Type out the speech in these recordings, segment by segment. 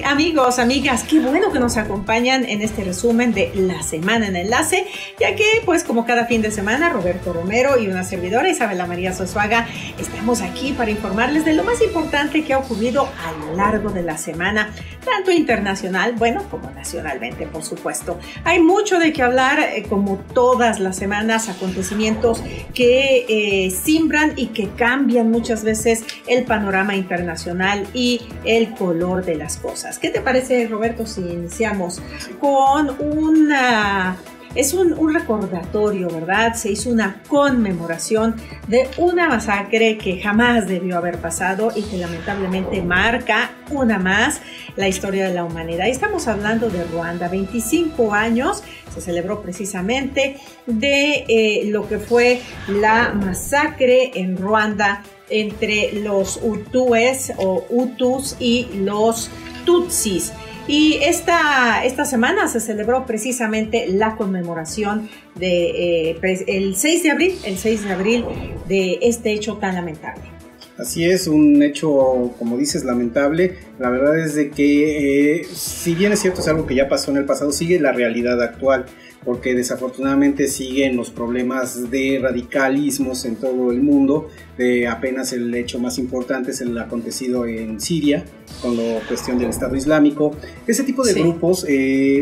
amigos, amigas? Qué bueno que nos acompañan en este resumen de la semana en Enlace, ya que pues como cada fin de semana Roberto Romero y una servidora Isabela María Sosuaga estamos aquí para informarles de lo más importante que ha ocurrido a lo largo de la semana, tanto internacional, bueno, como nacionalmente, por supuesto. Hay mucho de qué hablar, como todas las semanas, acontecimientos que simbran y que cambian muchas veces el panorama internacional y el color de las cosas. ¿Qué te parece, Roberto, si iniciamos con un recordatorio, ¿verdad? Se hizo una conmemoración de una masacre que jamás debió haber pasado y que lamentablemente marca una más la historia de la humanidad. Estamos hablando de Ruanda. 25 años se celebró precisamente de lo que fue la masacre en Ruanda entre los Hutus y los Tutsis. Y esta semana se celebró precisamente la conmemoración de el 6 de abril de este hecho tan lamentable. Así es, un hecho, como dices, lamentable. La verdad es de que, si bien es cierto, es algo que ya pasó en el pasado, sigue la realidad actual, porque desafortunadamente siguen los problemas de radicalismos en todo el mundo. Apenas el hecho más importante es el acontecido en Siria, con la cuestión del Estado Islámico. Ese tipo de grupos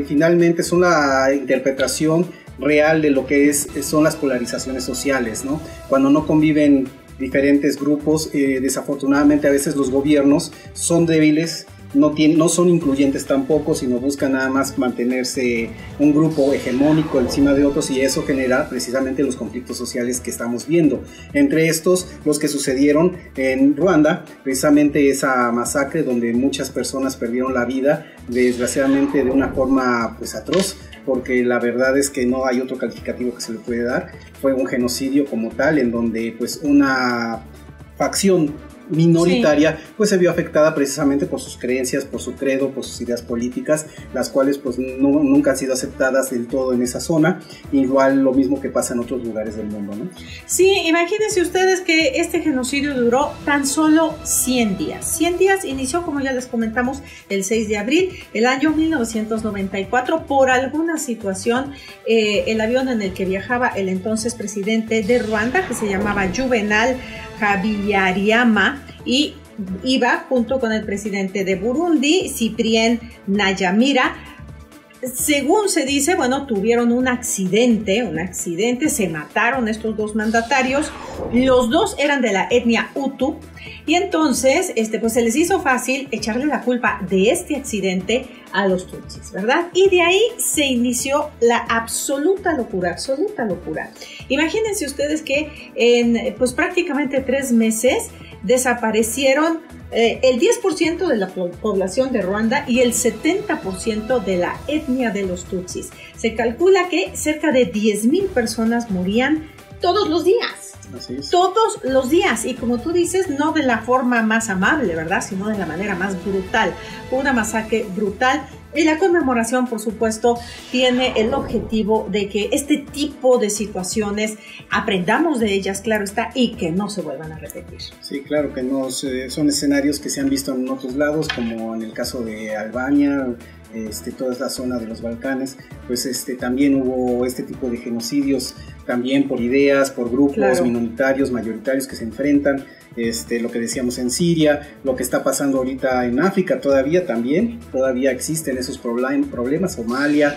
finalmente son la interpretación real de lo que son las polarizaciones sociales, ¿no? Cuando no conviven diferentes grupos, desafortunadamente a veces los gobiernos son débiles, no son incluyentes tampoco, sino buscan nada más mantenerse un grupo hegemónico encima de otros, y eso genera precisamente los conflictos sociales que estamos viendo. Entre estos, los que sucedieron en Ruanda, precisamente esa masacre donde muchas personas perdieron la vida, desgraciadamente de una forma pues atroz, porque la verdad es que no hay otro calificativo que se le puede dar. Fue un genocidio como tal, en donde pues una facción minoritaria pues se vio afectada precisamente por sus creencias, por su credo, por sus ideas políticas, las cuales pues nunca han sido aceptadas del todo en esa zona. Igual lo mismo que pasa en otros lugares del mundo, ¿no? Sí, imagínense ustedes que este genocidio duró tan solo 100 días. 100 días inició, como ya les comentamos, el 6 de abril, el año 1994, por alguna situación, el avión en el que viajaba el entonces presidente de Ruanda, que se llamaba Juvenal Habyarimana, y iba junto con el presidente de Burundi, Cyprien Ntaryamira. Según se dice, bueno, tuvieron un accidente, se mataron estos dos mandatarios. Los dos eran de la etnia Hutu, y entonces pues se les hizo fácil echarle la culpa de este accidente a los Tutsis, ¿verdad? Y de ahí se inició la absoluta locura. Imagínense ustedes que en pues prácticamente 3 meses desaparecieron el 10% de la población de Ruanda y el 70% de la etnia de los Tutsis. Se calcula que cerca de 10,000 personas morían todos los días. Así es. Todos los días, y como tú dices, no de la forma más amable, ¿verdad?, sino de la manera más brutal. Una masacre brutal. Y la conmemoración, por supuesto, tiene el objetivo de que este tipo de situaciones aprendamos de ellas, claro está, y que no se vuelvan a repetir. Sí, claro que no, son escenarios que se han visto en otros lados, como en el caso de Albania, toda la zona de los Balcanes, pues también hubo este tipo de genocidios, también por ideas, por grupos minoritarios, mayoritarios que se enfrentan. Lo que decíamos en Siria, lo que está pasando ahorita en África todavía existen esos problemas, Somalia,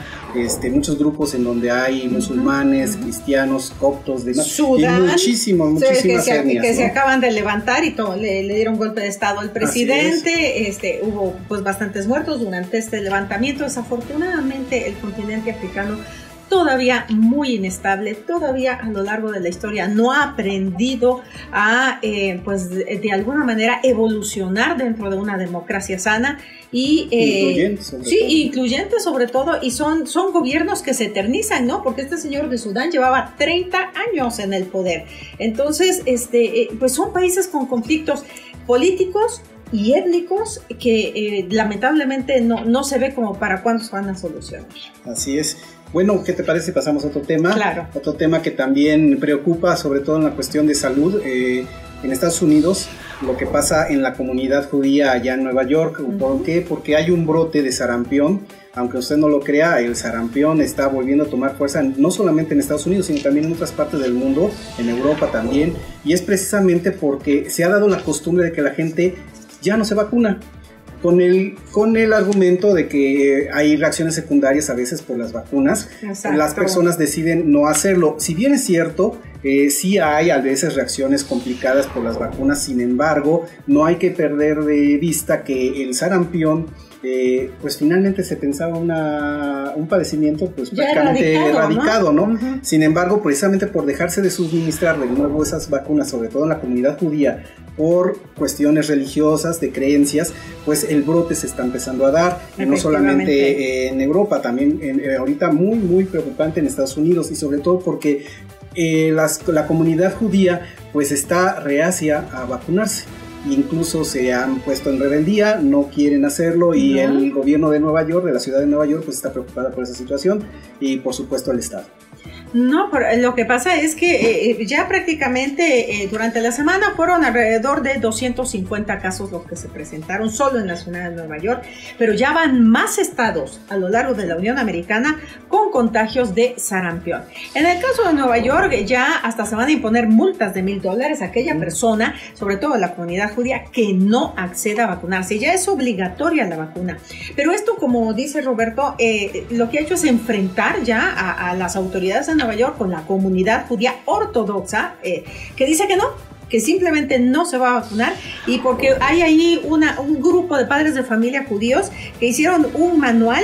muchos grupos en donde hay musulmanes, cristianos, coptos, demás, Sudán, y muchísimas etnias, que ¿no? se acaban de levantar y le dieron golpe de estado al presidente. Hubo pues bastantes muertos durante este levantamiento. Desafortunadamente el continente africano todavía muy inestable, todavía a lo largo de la historia no ha aprendido a, pues de alguna manera, evolucionar dentro de una democracia sana y incluyente sobre todo, y son gobiernos que se eternizan, ¿no? Porque este señor de Sudán llevaba 30 años en el poder. Entonces, pues son países con conflictos políticos y étnicos que lamentablemente no se ve como para cuándo se van a solucionar. Así es. Bueno, ¿qué te parece si pasamos a otro tema? Claro. Otro tema que también preocupa, sobre todo en la cuestión de salud. en Estados Unidos lo que pasa en la comunidad judía allá en Nueva York. ¿Por qué? Porque hay un brote de sarampión. Aunque usted no lo crea, el sarampión está volviendo a tomar fuerza no solamente en Estados Unidos, sino también en otras partes del mundo, en Europa también, y es precisamente porque se ha dado la costumbre de que la gente ya no se vacuna, con el argumento de que hay reacciones secundarias a veces por las vacunas. Exacto. Las personas deciden no hacerlo. Si bien es cierto, sí hay a veces reacciones complicadas por las vacunas, sin embargo, no hay que perder de vista que el sarampión pues finalmente se pensaba un padecimiento pues prácticamente erradicado, ¿no? Uh-huh. Sin embargo, precisamente por dejarse de suministrar de nuevo esas vacunas, sobre todo en la comunidad judía, por cuestiones religiosas, de creencias, pues el brote se está empezando a dar, no solamente en Europa, también ahorita muy, muy preocupante en Estados Unidos, y sobre todo porque la comunidad judía pues está reacia a vacunarse. Incluso se han puesto en rebeldía, no quieren hacerlo, y el gobierno de Nueva York, de la ciudad de Nueva York, pues está preocupada por esa situación, y por supuesto el Estado. No, pero lo que pasa es que ya prácticamente durante la semana fueron alrededor de 250 casos los que se presentaron solo en la ciudad de Nueva York, pero ya van más estados a lo largo de la Unión Americana con contagios de sarampión. En el caso de Nueva York ya hasta se van a imponer multas de $1,000 a aquella persona, sobre todo la comunidad judía, que no acceda a vacunarse. Ya es obligatoria la vacuna. Pero esto, como dice Roberto, lo que ha hecho es enfrentar ya a las autoridades de Nueva York con la comunidad judía ortodoxa, que dice que no, que simplemente no se va a vacunar, y porque hay ahí un grupo de padres de familia judíos que hicieron un manual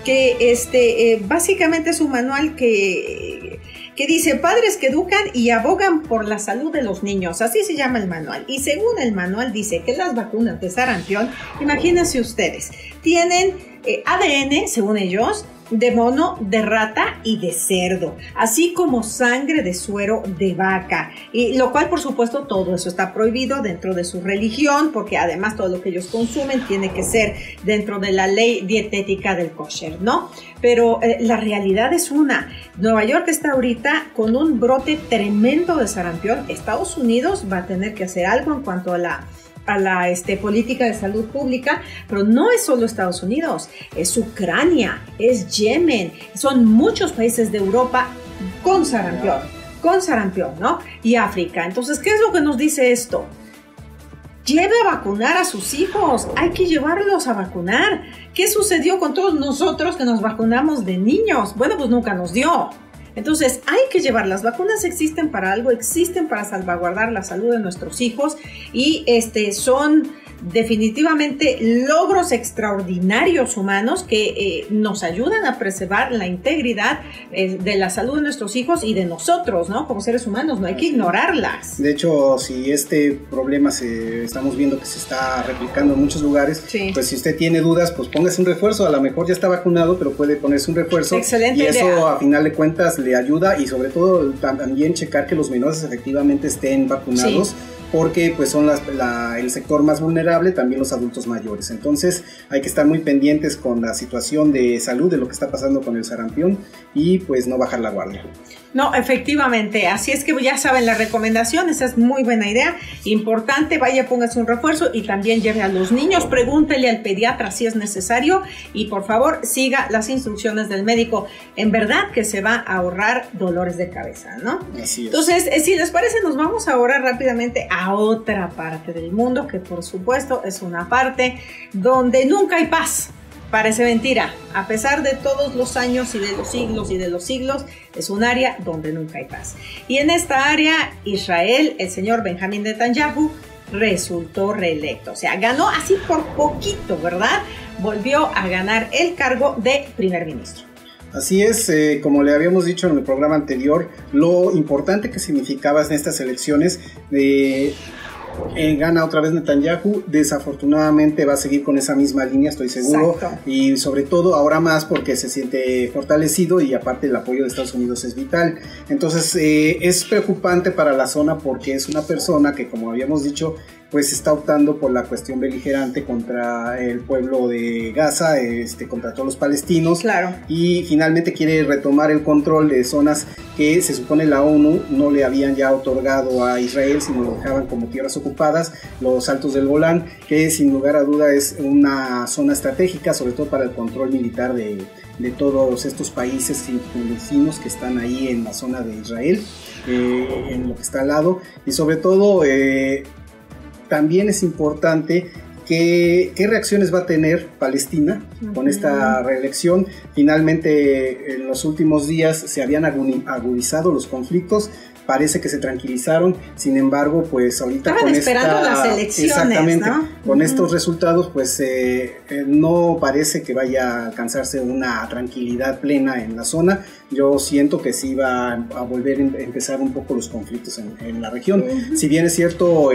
que básicamente es un manual que dice: padres que educan y abogan por la salud de los niños, así se llama el manual. Y según el manual dice que las vacunas de sarampión, imagínense ustedes, tienen ADN, según ellos, de mono, de rata y de cerdo, así como sangre de suero de vaca, y lo cual por supuesto todo eso está prohibido dentro de su religión, porque además todo lo que ellos consumen tiene que ser dentro de la ley dietética del kosher, ¿no? Pero la realidad es Nueva York está ahorita con un brote tremendo de sarampión. Estados Unidos va a tener que hacer algo en cuanto a la política de salud pública, pero no es solo Estados Unidos, es Ucrania, es Yemen, son muchos países de Europa con sarampión, ¿no? Y África. Entonces, ¿qué es lo que nos dice esto? Lleve a vacunar a sus hijos, hay que llevarlos a vacunar. ¿Qué sucedió con todos nosotros que nos vacunamos de niños? Bueno, pues nunca nos dio. Entonces hay que llevar, las vacunas existen para algo, existen para salvaguardar la salud de nuestros hijos, y son definitivamente logros extraordinarios humanos que nos ayudan a preservar la integridad de la salud de nuestros hijos y de nosotros, ¿no? Como seres humanos, no hay que ignorarlas. De hecho, si este problema estamos viendo que se está replicando en muchos lugares, sí, pues si usted tiene dudas, pues póngase un refuerzo. A lo mejor ya está vacunado, pero puede ponerse un refuerzo. Excelente y eso idea. A final de cuentas le ayuda, y sobre todo también checar que los menores efectivamente estén vacunados. Sí. Porque pues son el sector más vulnerable, también los adultos mayores. Entonces hay que estar muy pendientes con la situación de salud, de lo que está pasando con el sarampión, y pues no bajar la guardia. No, efectivamente, así es que ya saben la recomendación, esa es muy buena idea, importante, vaya, póngase un refuerzo, y también lleve a los niños, pregúntele al pediatra si es necesario, y por favor siga las instrucciones del médico. En verdad que se va a ahorrar dolores de cabeza, ¿no? Así es. Entonces, si les parece, nos vamos ahora rápidamente a otra parte del mundo, que por supuesto es una parte donde nunca hay paz. Parece mentira, a pesar de todos los años y de los siglos y de los siglos, es un área donde nunca hay paz. Y en esta área, Israel, el señor Benjamín Netanyahu resultó reelecto. O sea, ganó así por poquito, ¿verdad? Volvió a ganar el cargo de primer ministro. Así es, como le habíamos dicho en el programa anterior, lo importante que significaba en estas elecciones gana otra vez Netanyahu. Desafortunadamente va a seguir con esa misma línea, estoy seguro. Exacto. Y sobre todo ahora más porque se siente fortalecido, y aparte el apoyo de Estados Unidos es vital. Entonces es preocupante para la zona, porque es una persona que, como habíamos dicho, pues está optando por la cuestión beligerante contra el pueblo de Gaza, contra todos los palestinos. Claro. Y finalmente quiere retomar el control de zonas que se supone la ONU no le habían ya otorgado a Israel, sino lo dejaban como tierras ocupadas, los Altos del Golán, que sin lugar a duda es una zona estratégica, sobre todo para el control militar de todos estos países vecinos que están ahí en la zona de Israel, en lo que está al lado. Y sobre todo también es importante qué reacciones va a tener Palestina con esta reelección. Finalmente, en los últimos días se habían agudizado los conflictos, parece que se tranquilizaron, sin embargo, pues ahorita estaban esperando las elecciones, exactamente, ¿no? Con estos resultados, pues no parece que vaya a alcanzarse una tranquilidad plena en la zona. Yo siento que sí va a volver a empezar un poco los conflictos en la región. Si bien es cierto,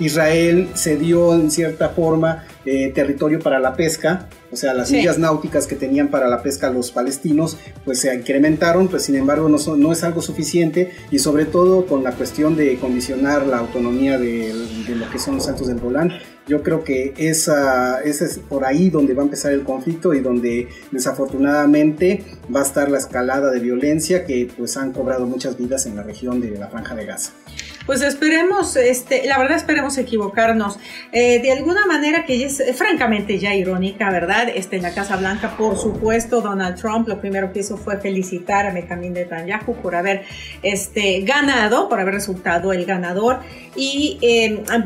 Israel cedió en cierta forma territorio para la pesca, o sea, las millas náuticas que tenían para la pesca los palestinos, pues se incrementaron, pues sin embargo no es algo suficiente, y sobre todo con la cuestión de condicionar la autonomía de lo que son los Altos del Golán. Yo creo que esa es por ahí donde va a empezar el conflicto y donde desafortunadamente va a estar la escalada de violencia que pues han cobrado muchas vidas en la región de la Franja de Gaza. Pues esperemos, la verdad esperemos equivocarnos. De alguna manera que es francamente ya irónica, ¿verdad? En la Casa Blanca, por supuesto, Donald Trump lo primero que hizo fue felicitar a Benjamin Netanyahu por haber ganado, por haber resultado el ganador, y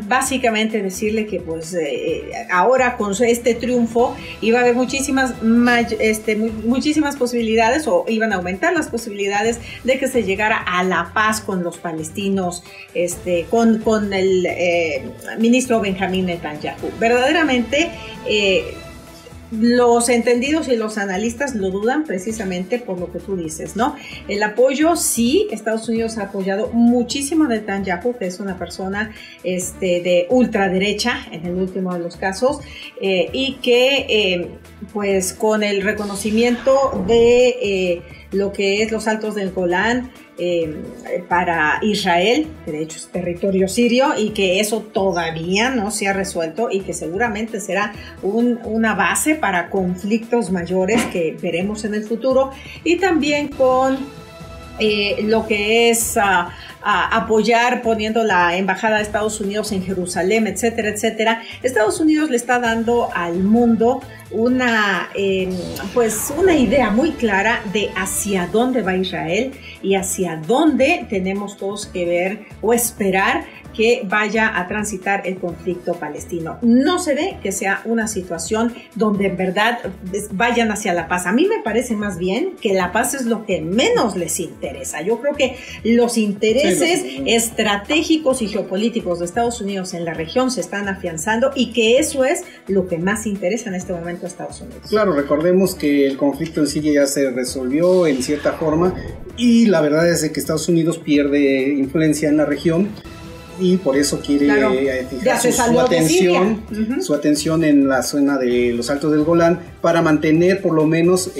básicamente decirle que pues ahora con este triunfo iba a haber muchísimas posibilidades, o iban a aumentar las posibilidades de que se llegara a la paz con los palestinos, con el ministro Benjamin Netanyahu. Verdaderamente los entendidos y los analistas lo dudan precisamente por lo que tú dices, ¿no? El apoyo, sí, Estados Unidos ha apoyado muchísimo a Netanyahu, que es una persona de ultraderecha en el último de los casos, y que pues con el reconocimiento de lo que es los Altos del Golán para Israel, que de hecho es territorio sirio, y que eso todavía no se ha resuelto y que seguramente será una base para conflictos mayores que veremos en el futuro, y también con lo que es apoyar poniendo la embajada de Estados Unidos en Jerusalén, etcétera, etcétera. Estados Unidos le está dando al mundo una idea muy clara de hacia dónde va Israel y hacia dónde tenemos todos que ver o esperar que vaya a transitar el conflicto palestino. No se ve que sea una situación donde en verdad vayan hacia la paz. A mí me parece más bien que la paz es lo que menos les interesa. Yo creo que los intereses estratégicos y geopolíticos de Estados Unidos en la región se están afianzando, y que eso es lo que más interesa en este momento a Estados Unidos. Claro, recordemos que el conflicto en Siria ya se resolvió en cierta forma, y la verdad es que Estados Unidos pierde influencia en la región, y por eso quiere fijar su atención en la zona de los Altos del Golán para mantener por lo menos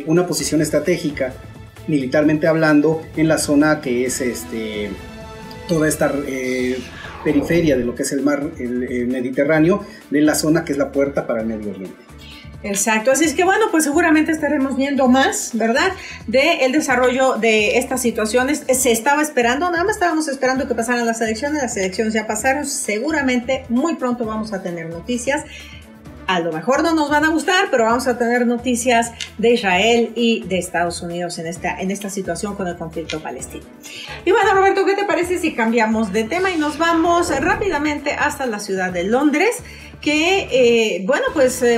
una posición estratégica, militarmente hablando, en la zona que es toda esta periferia de lo que es el mar el Mediterráneo, de la zona que es la puerta para el Medio Oriente. Exacto, así es que bueno, pues seguramente estaremos viendo más, ¿verdad?, del desarrollo de estas situaciones. Se estaba esperando, nada más estábamos esperando que pasaran las elecciones ya pasaron, seguramente muy pronto vamos a tener noticias. A lo mejor no nos van a gustar, pero vamos a tener noticias de Israel y de Estados Unidos en esta situación con el conflicto palestino. Y bueno, Roberto, ¿qué te parece si cambiamos de tema y nos vamos rápidamente hasta la ciudad de Londres? Que,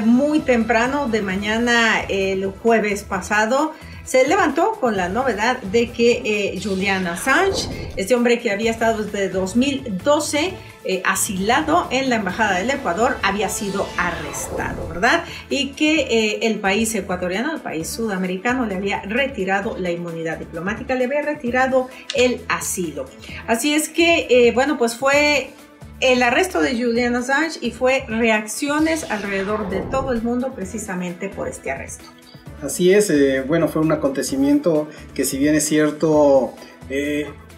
muy temprano de mañana, el jueves pasado, se levantó con la novedad de que Julian Assange, este hombre que había estado desde 2012 asilado en la Embajada del Ecuador, había sido arrestado, ¿verdad? Y que el país ecuatoriano, el país sudamericano, le había retirado la inmunidad diplomática, le había retirado el asilo. Así es que, fue el arresto de Julian Assange y fue reacciones alrededor de todo el mundo precisamente por este arresto. Así es, fue un acontecimiento que, si bien es cierto,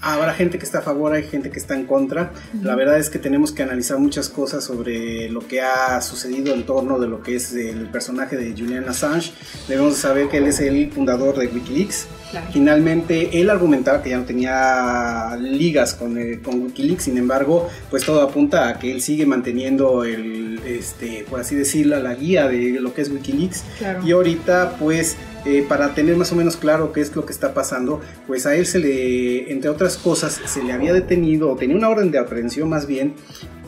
Habrá gente que está a favor, hay gente que está en contra. La verdad es que tenemos que analizar muchas cosas sobre lo que ha sucedido en torno de lo que es el personaje de Julian Assange. Debemos saber que él es el fundador de Wikileaks. Claro. Finalmente, él argumentaba que ya no tenía ligas con Wikileaks, sin embargo, pues todo apunta a que él sigue manteniendo por así decirlo, la guía de lo que es Wikileaks. Claro. Y ahorita, pues, para tener más o menos claro qué es lo que está pasando, pues a él entre otras cosas, se le había detenido, o tenía una orden de aprehensión más bien,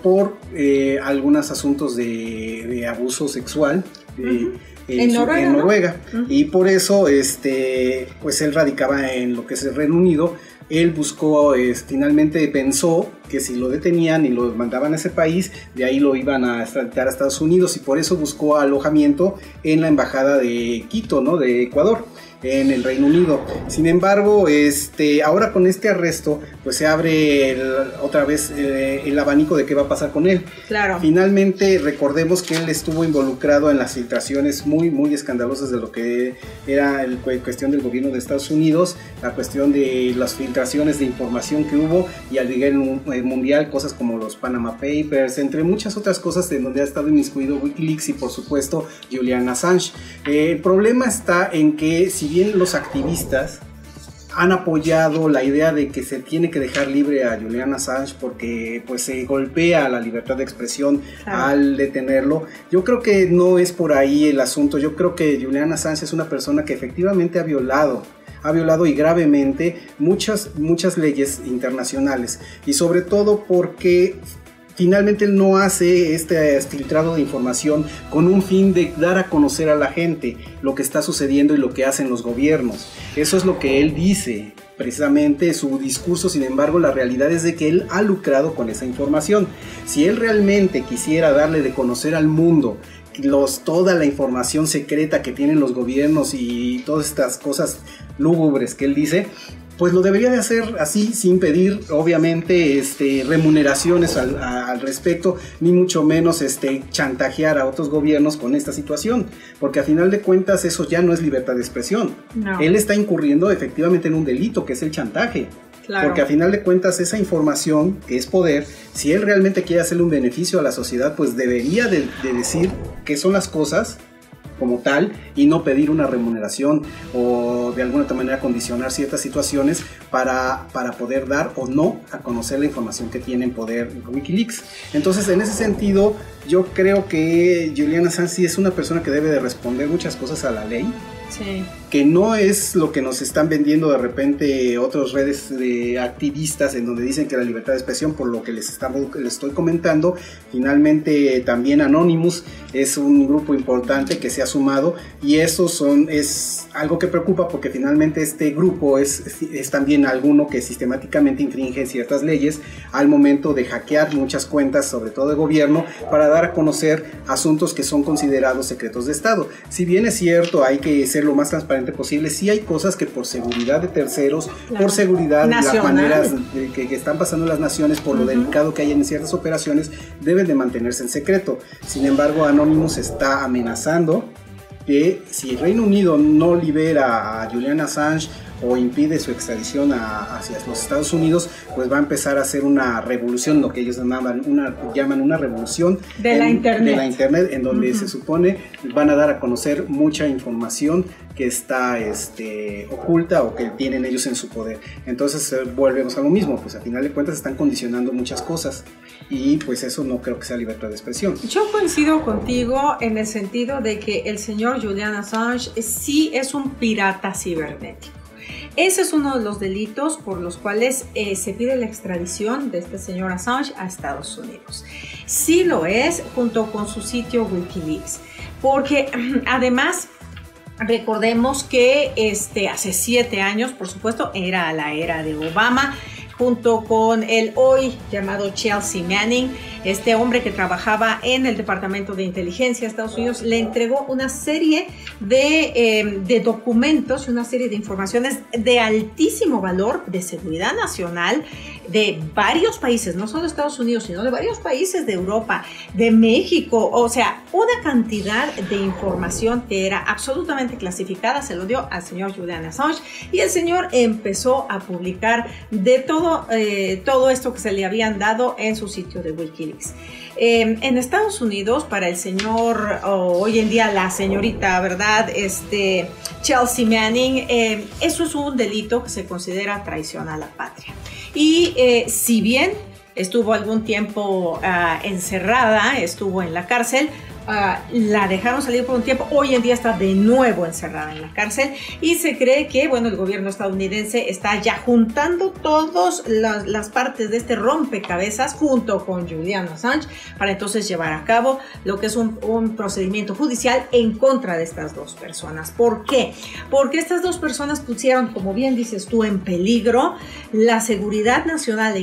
por algunos asuntos de abuso sexual. En Noruega. ¿No? Y por eso pues él radicaba en lo que es el Reino Unido. Él buscó, finalmente pensó que si lo detenían y lo mandaban a ese país, de ahí lo iban a extraditar a Estados Unidos, y por eso buscó alojamiento en la embajada de Quito, ¿no?, de Ecuador, en el Reino Unido. Sin embargo, ahora con este arresto, pues se abre otra vez el abanico de qué va a pasar con él. Claro. Finalmente, recordemos que él estuvo involucrado en las filtraciones muy, muy escandalosas de lo que era la cuestión del gobierno de Estados Unidos, la cuestión de las filtraciones de información que hubo, y al nivel mundial, cosas como los Panama Papers, entre muchas otras cosas en donde ha estado inmiscuido Wikileaks y, por supuesto, Julian Assange. El problema está en que, si bien los activistas han apoyado la idea de que se tiene que dejar libre a Julian Assange porque pues se golpea la libertad de expresión al detenerlo, yo creo que no es por ahí el asunto. Yo creo que Julian Assange es una persona que efectivamente ha violado y gravemente muchas leyes internacionales, y sobre todo porque finalmente él no hace este filtrado de información con un fin de dar a conocer a la gente lo que está sucediendo y lo que hacen los gobiernos. Eso es lo que él dice, precisamente su discurso. Sin embargo, la realidad es de que él ha lucrado con esa información. Si él realmente quisiera darle de conocer al mundo toda la información secreta que tienen los gobiernos y todas estas cosas lúgubres que él dice, pues lo debería de hacer así, sin pedir obviamente remuneraciones al respecto, ni mucho menos chantajear a otros gobiernos con esta situación, porque a final de cuentas eso ya no es libertad de expresión. No. Él está incurriendo efectivamente en un delito, que es el chantaje. Claro. Porque a final de cuentas esa información, que es poder, si él realmente quiere hacerle un beneficio a la sociedad, pues debería de decir qué son las cosas como tal, y no pedir una remuneración o de alguna otra manera condicionar ciertas situaciones para poder dar o no a conocer la información que tiene en poder Wikileaks. Entonces, en ese sentido, yo creo que Julian Assange es una persona que debe de responder muchas cosas a la ley. Sí. Que no es lo que nos están vendiendo de repente otras redes de activistas en donde dicen que la libertad de expresión, por lo que les estoy comentando. También Anonymous es un grupo importante que se ha sumado, y eso es algo que preocupa, porque finalmente este grupo es también alguno que sistemáticamente infringe ciertas leyes al momento de hackear muchas cuentas, sobre todo de gobierno, para dar a conocer asuntos que son considerados secretos de Estado. Si bien es cierto, hay que ser lo más transparente posible, sí hay cosas que por seguridad de terceros, por seguridad de las maneras que están pasando las naciones, por lo delicado que hay en ciertas operaciones, deben de mantenerse en secreto. Sin embargo, Anonymous está amenazando que si el Reino Unido no libera a Julian Assange o impide su extradición hacia los Estados Unidos, pues va a empezar a hacer una revolución, lo que ellos llaman una revolución de la internet, en donde se supone van a dar a conocer mucha información que está oculta o que tienen ellos en su poder. Entonces volvemos a lo mismo, pues a final de cuentas están condicionando muchas cosas, y pues eso no creo que sea libertad de expresión. Yo coincido contigo en el sentido de que el señor Julian Assange sí es un pirata cibernético. Ese es uno de los delitos por los cuales se pide la extradición de este señor Assange a Estados Unidos. Sí lo es, junto con su sitio Wikileaks, porque además recordemos que hace 7 años, por supuesto, era la era de Obama, junto con el hoy llamado Chelsea Manning, este hombre que trabajaba en el Departamento de Inteligencia de Estados Unidos, le entregó una serie de documentos y una serie de informaciones de altísimo valor de seguridad nacional, de varios países, no solo Estados Unidos, sino de varios países de Europa, de México, o sea, una cantidad de información que era absolutamente clasificada, se lo dio al señor Julian Assange, y el señor empezó a publicar de todo esto que se le habían dado en su sitio de Wikileaks. En Estados Unidos, para el señor, hoy en día la señorita, ¿verdad? Chelsea Manning, eso es un delito que se considera traición a la patria. Y si bien estuvo algún tiempo encerrada, estuvo en la cárcel, la dejaron salir por un tiempo, hoy en día está de nuevo encerrada en la cárcel y se cree que, bueno, el gobierno estadounidense está ya juntando todas las partes de este rompecabezas junto con Julian Assange para entonces llevar a cabo lo que es un procedimiento judicial en contra de estas dos personas. ¿Por qué? Porque estas dos personas pusieron, como bien dices tú, en peligro la seguridad nacional e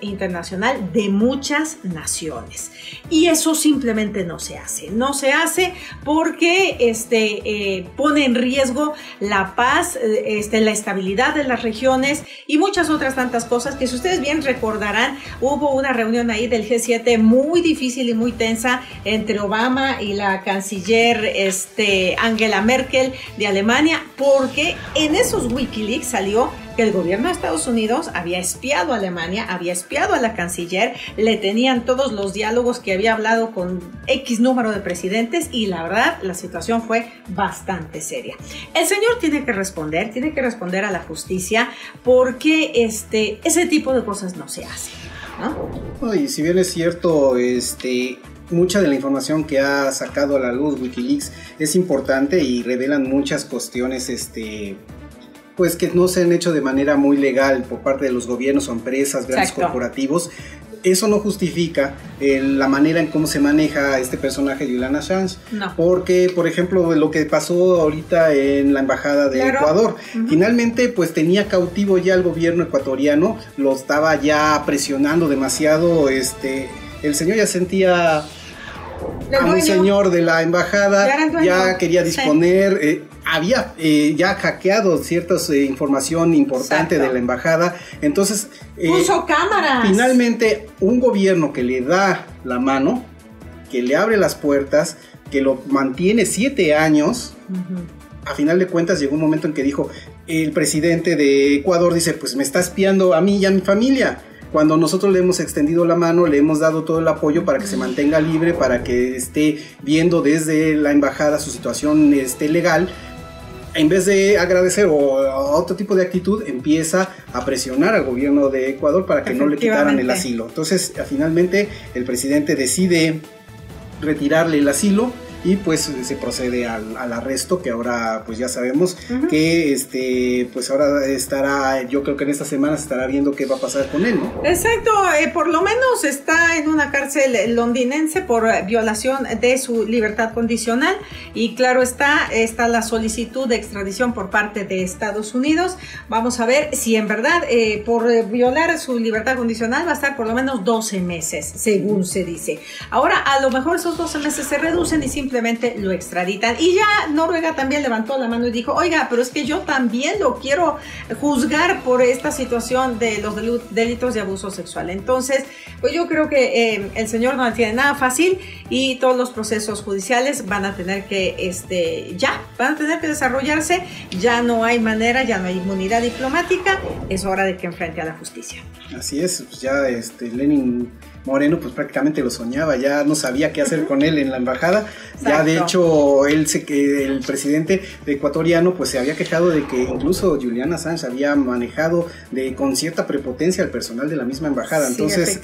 internacional de muchas naciones, y eso simplemente no se hace. No se hace porque pone en riesgo la paz, la estabilidad de las regiones y muchas otras tantas cosas que, si ustedes bien recordarán, hubo una reunión ahí del G7 muy difícil y muy tensa entre Obama y la canciller Angela Merkel de Alemania, porque en esos Wikileaks salió que el gobierno de Estados Unidos había espiado a Alemania, había espiado a la canciller, le tenían todos los diálogos que había hablado con X número de presidentes, y la verdad la situación fue bastante seria. El señor tiene que responder a la justicia, porque ese tipo de cosas no se hacen, ¿no? Y si bien es cierto, mucha de la información que ha sacado a la luz Wikileaks es importante y revelan muchas cuestiones pues que no se han hecho de manera muy legal por parte de los gobiernos o empresas, grandes corporativos. Eso no justifica la manera en cómo se maneja este personaje de Julian Assange, no. Porque, por ejemplo, lo que pasó ahorita en la embajada de Ecuador, finalmente pues tenía cautivo ya el gobierno ecuatoriano, lo estaba ya presionando demasiado, el señor ya sentía a un señor de la embajada, ya quería disponer, había ya hackeado cierta información importante de la embajada, entonces puso cámaras. Finalmente un gobierno que le da la mano, que le abre las puertas, que lo mantiene 7 años, a final de cuentas llegó un momento en que dijo, el presidente de Ecuador dice, pues me está espiando a mí y a mi familia, cuando nosotros le hemos extendido la mano, le hemos dado todo el apoyo para que se mantenga libre, para que esté viendo desde la embajada su situación legal. En vez de agradecer o otro tipo de actitud, empieza a presionar al gobierno de Ecuador para que no le quitaran el asilo. Entonces, finalmente, el presidente decide retirarle el asilo y pues se procede al arresto, que ahora pues ya sabemos que pues ahora estará, yo creo que en esta semana se estará viendo qué va a pasar con él, ¿no? Exacto, por lo menos está en una cárcel londinense por violación de su libertad condicional, y claro está la solicitud de extradición por parte de Estados Unidos. Vamos a ver si en verdad por violar su libertad condicional va a estar por lo menos 12 meses, según se dice. Ahora a lo mejor esos 12 meses se reducen y simplemente lo extraditan, y ya Noruega también levantó la mano y dijo, oiga, pero es que yo también lo quiero juzgar por esta situación de los delitos de abuso sexual. Entonces, pues yo creo que el señor no tiene nada fácil, y todos los procesos judiciales van a tener que desarrollarse. Ya no hay manera, ya no hay inmunidad diplomática, es hora de que enfrente a la justicia. Así es, pues ya Lenin Moreno pues prácticamente lo soñaba, ya no sabía qué hacer con él en la embajada. Exacto. Ya de hecho el presidente ecuatoriano pues se había quejado de que incluso Julian Assange había manejado con cierta prepotencia al personal de la misma embajada. Sí, entonces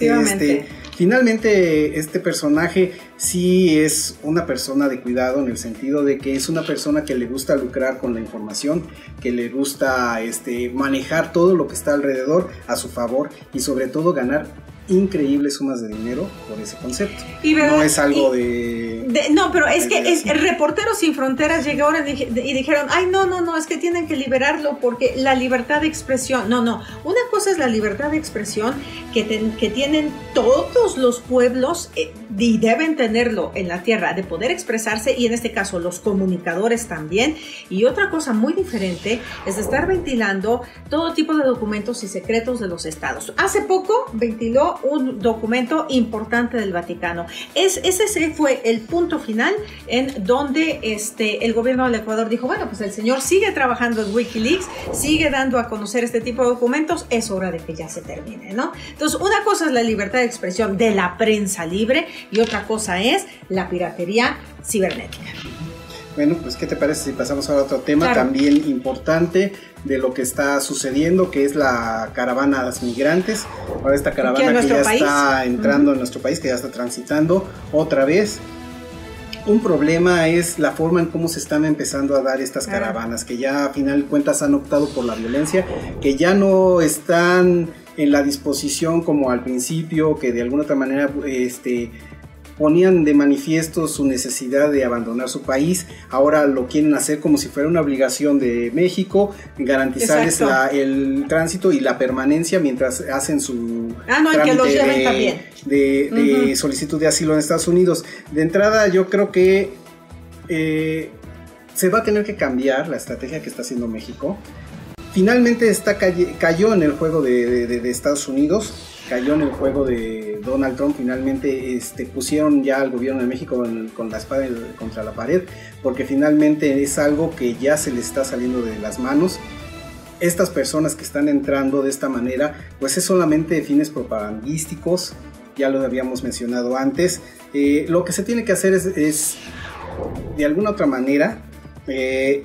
finalmente este personaje sí es una persona de cuidado, en el sentido de que es una persona que le gusta lucrar con la información, que le gusta manejar todo lo que está alrededor a su favor, y sobre todo ganar increíbles sumas de dinero por ese concepto. No es algo no, pero es que Reporteros Sin Fronteras llegaron y dijeron, ay, no, es que tienen que liberarlo porque la libertad de expresión. No, una cosa es la libertad de expresión que tienen todos los pueblos y deben tenerlo en la tierra, de poder expresarse, y en este caso los comunicadores también. Y otra cosa muy diferente es estar ventilando todo tipo de documentos y secretos de los estados. Hace poco ventiló un documento importante del Vaticano. Ese fue el punto final en donde el gobierno del Ecuador dijo, bueno, pues el señor sigue trabajando en Wikileaks, sigue dando a conocer este tipo de documentos, es hora de que ya se termine, ¿no? Entonces, una cosa es la libertad de expresión de la prensa libre y otra cosa es la piratería cibernética. Bueno, pues ¿qué te parece si pasamos a otro tema también importante de lo que está sucediendo, que es la caravana de los migrantes? Ahora esta caravana que ya está entrando en nuestro país, que ya está transitando otra vez. Un problema es la forma en cómo se están empezando a dar estas caravanas, que ya a final de cuentas han optado por la violencia, que ya no están en la disposición como al principio, que de alguna otra manera ponían de manifiesto su necesidad de abandonar su país. Ahora lo quieren hacer como si fuera una obligación de México, garantizarles el tránsito y la permanencia mientras hacen su trámite de solicitud de asilo en Estados Unidos. De entrada, yo creo que se va a tener que cambiar la estrategia que está haciendo México. Finalmente cayó en el juego de Estados Unidos, cayó en el juego de Donald Trump. Finalmente pusieron ya al gobierno de México con la espada contra la pared, porque finalmente es algo que ya se le está saliendo de las manos. Estas personas que están entrando de esta manera, pues es solamente de fines propagandísticos, ya lo habíamos mencionado antes. Lo que se tiene que hacer es de alguna otra manera,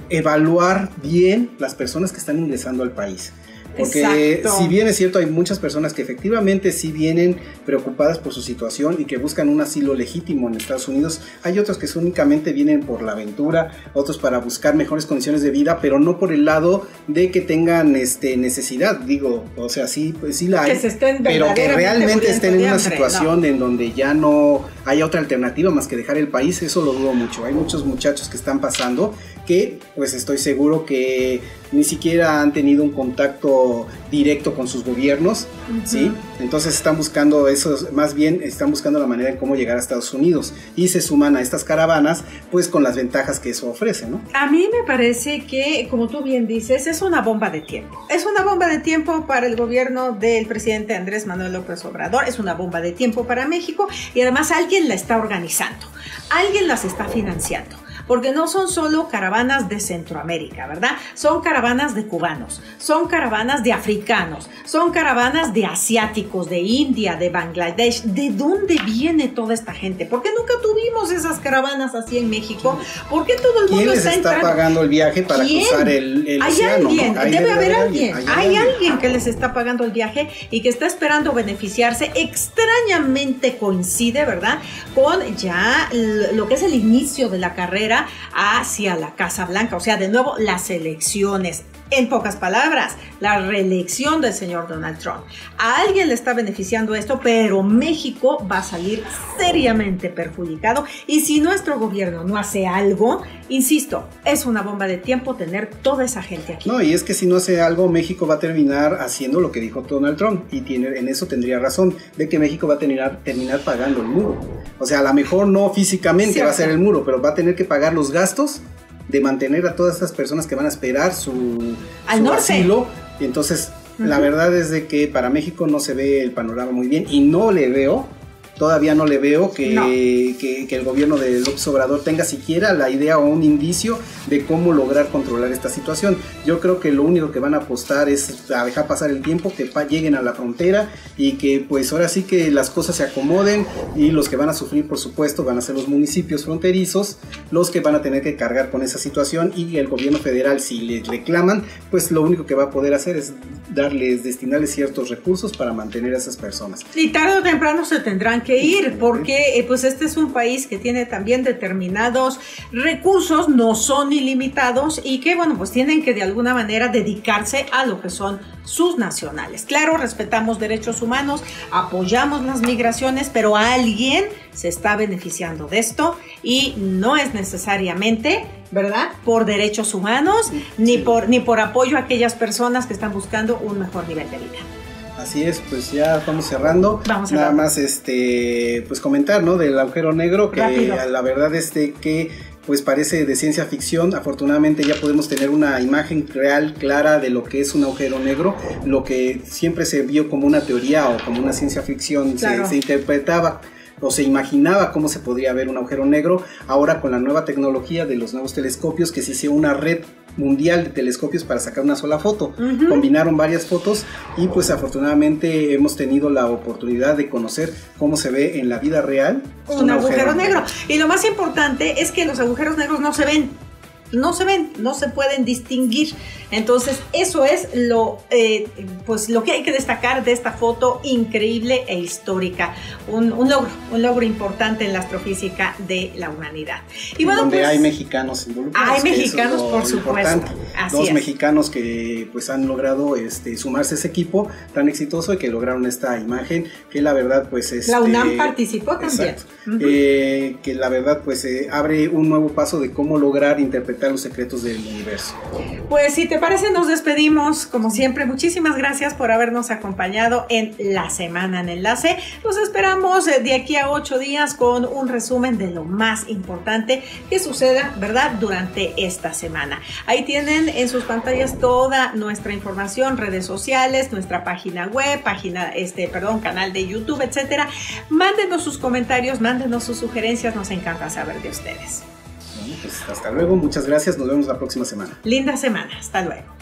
evaluar bien las personas que están ingresando al país. Porque si bien es cierto, hay muchas personas que efectivamente sí vienen preocupadas por su situación y que buscan un asilo legítimo en Estados Unidos, hay otros que únicamente vienen por la aventura, otros para buscar mejores condiciones de vida, pero no por el lado de que tengan necesidad, digo, o sea, sí, pues sí la hay, pero que realmente estén en una situación en donde ya no haya otra alternativa más que dejar el país, eso lo dudo mucho. Hay muchos muchachos que están pasando que pues estoy seguro que ni siquiera han tenido un contacto directo con sus gobiernos, ¿sí? Entonces están buscando eso, más bien están buscando la manera de cómo llegar a Estados Unidos y se suman a estas caravanas pues con las ventajas que eso ofrece, ¿no? A mí me parece que, como tú bien dices, es una bomba de tiempo. Es una bomba de tiempo para el gobierno del presidente Andrés Manuel López Obrador, es una bomba de tiempo para México y además alguien la está organizando, alguien las está financiando. Porque no son solo caravanas de Centroamérica, ¿verdad? Son caravanas de cubanos, son caravanas de africanos, son caravanas de asiáticos, de India, de Bangladesh. ¿De dónde viene toda esta gente? ¿Por qué nunca tuvimos esas caravanas así en México? ¿Por qué todo el mundo está entrando? ¿Quién les está pagando el viaje para cruzar el océano? Alguien, ¿no? Debe haber alguien. Hay alguien que les está pagando el viaje y que está esperando beneficiarse. Extrañamente coincide, ¿verdad?, con ya lo que es el inicio de la carrera hacia la Casa Blanca, o sea, de nuevo las elecciones. En pocas palabras, la reelección del señor Donald Trump. A alguien le está beneficiando esto, pero México va a salir seriamente perjudicado. Y si nuestro gobierno no hace algo, insisto, es una bomba de tiempo tener toda esa gente aquí. No, y es que si no hace algo, México va a terminar haciendo lo que dijo Donald Trump. Y en eso tendría razón, de que México va a terminar pagando el muro. O sea, a lo mejor no físicamente va a ser el muro, pero va a tener que pagar los gastos de mantener a todas estas personas que van a esperar su asilo. Y entonces la verdad es de que para México no se ve el panorama muy bien y todavía no le veo que el gobierno de López Obrador tenga siquiera la idea o un indicio de cómo lograr controlar esta situación. Yo creo que lo único que van a apostar es a dejar pasar el tiempo, que lleguen a la frontera y que pues ahora sí que las cosas se acomoden, y los que van a sufrir por supuesto van a ser los municipios fronterizos, los que van a tener que cargar con esa situación, y el gobierno federal, si les reclaman, pues lo único que va a poder hacer es destinarles ciertos recursos para mantener a esas personas. Y tarde o temprano se tendrán que ir, porque pues este es un país que tiene también determinados recursos, no son ilimitados y que bueno, pues tienen que de alguna manera dedicarse a lo que son sus nacionales. Claro, respetamos derechos humanos, apoyamos las migraciones, pero alguien se está beneficiando de esto y no es necesariamente, ¿verdad?, por derechos humanos, ni por apoyo a aquellas personas que están buscando un mejor nivel de vida. Así es, pues ya vamos cerrando. Nada más pues comentar, ¿no?, del agujero negro, que rápido. La verdad es que pues parece de ciencia ficción. Afortunadamente ya podemos tener una imagen real, clara de lo que es un agujero negro. Lo que siempre se vio como una teoría o como una ciencia ficción, claro, se interpretaba o se imaginaba cómo se podría ver un agujero negro. Ahora con la nueva tecnología de los nuevos telescopios, que se hizo una red mundial de telescopios para sacar una sola foto, combinaron varias fotos y pues afortunadamente hemos tenido la oportunidad de conocer cómo se ve en la vida real un agujero negro. Y lo más importante es que los agujeros negros no se ven, no se pueden distinguir. Entonces eso es pues lo que hay que destacar de esta foto increíble e histórica, un logro importante en la astrofísica de la humanidad. Y bueno, donde pues, hay mexicanos involucrados. Hay mexicanos, por supuesto. Dos mexicanos que pues han logrado sumarse a ese equipo tan exitoso y que lograron esta imagen, que la verdad pues la UNAM participó también. Que la verdad pues abre un nuevo paso de cómo lograr interpretar los secretos del universo. Pues si te parece, nos despedimos como siempre. Muchísimas gracias por habernos acompañado en la Semana en Enlace. Los esperamos de aquí a 8 días con un resumen de lo más importante que suceda, ¿verdad?, durante esta semana. Ahí tienen en sus pantallas toda nuestra información, redes sociales, nuestra página web, canal de YouTube, etcétera. Mándenos sus comentarios, mándenos sus sugerencias, nos encanta saber de ustedes. Bueno, pues hasta luego, muchas gracias, nos vemos la próxima semana. Linda semana, hasta luego.